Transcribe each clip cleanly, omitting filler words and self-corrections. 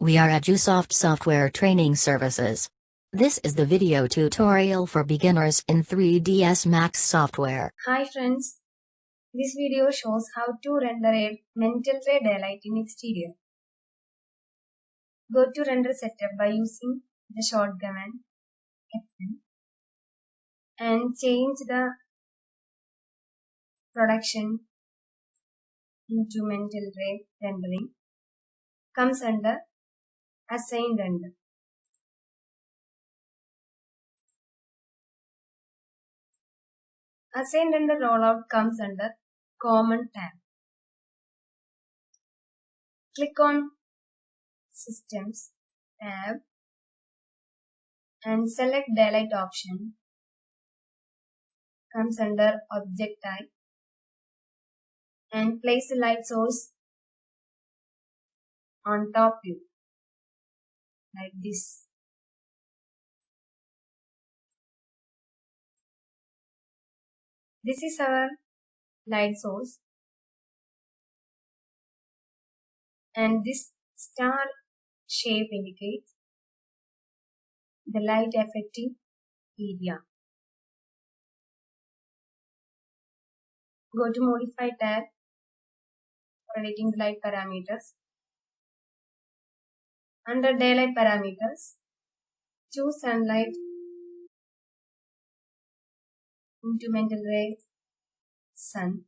We are EduSoft Software Training Services. This is the video tutorial for beginners in 3ds Max software. Hi friends, this video shows how to render a mental ray daylight in exterior. Go to render setup by using the short command F10 and change the production into mental ray rendering. Comes under assign render. Assign render rollout comes under common tab. Click on systems tab and select daylight option. Comes under object type and place the light source on top view like this. This is our light source and this star shape indicates the light affecting area. Go to modify tab for editing the light parameters. Under daylight parameters, choose sunlight into mental ray sun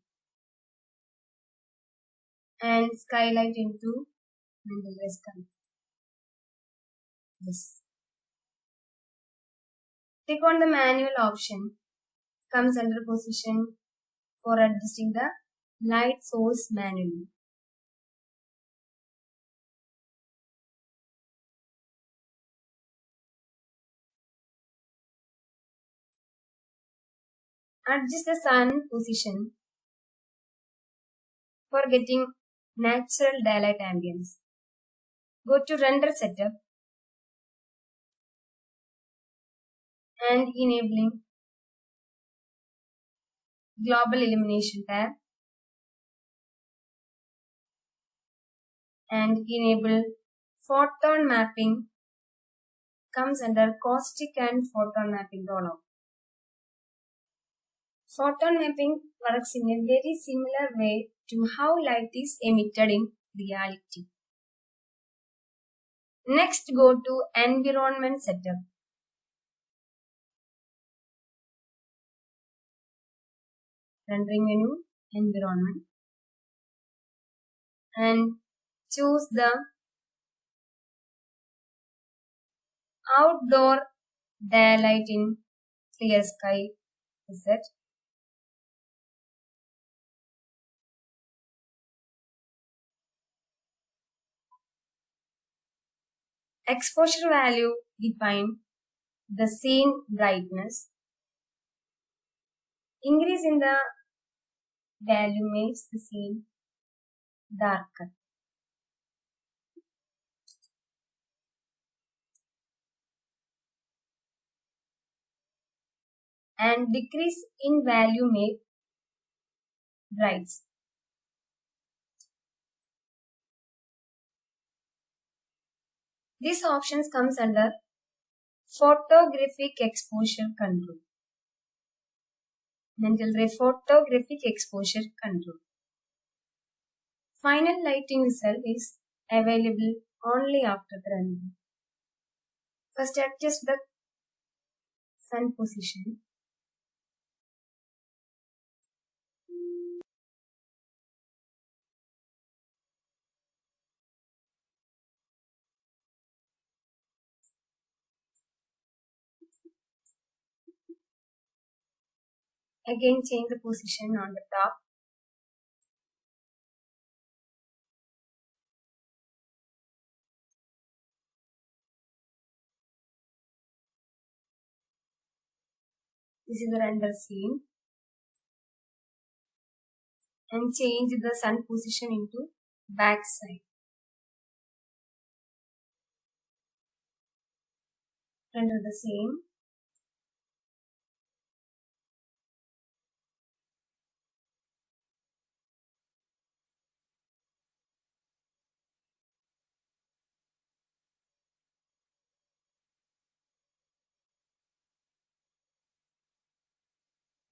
and skylight into mental ray sky. This. Click on the manual option. Comes under position for adjusting the light source manually. Adjust the sun position for getting natural daylight ambience. Go to render setup and enabling global illumination tab and enable photon mapping. Comes under caustic and photon mapping rollout. Photon mapping works in a very similar way to how light is emitted in reality. Next, go to environment setup. Rendering menu, environment, and choose the outdoor daylight in clear sky set. Exposure value define the scene brightness. Increase in the value makes the scene darker. And decrease in value make bright. These options comes under photographic exposure control. Mental ray photographic exposure control. Final lighting result is available only after the rendering. First adjust the sun position. Again change the position on the top. This is the render scene. And change the sun position into back side. Render the same.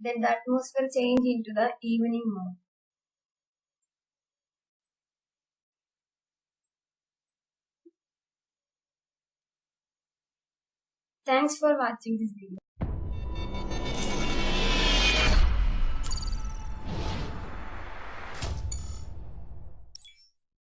then the atmosphere change into the evening mode. Thanks for watching this video.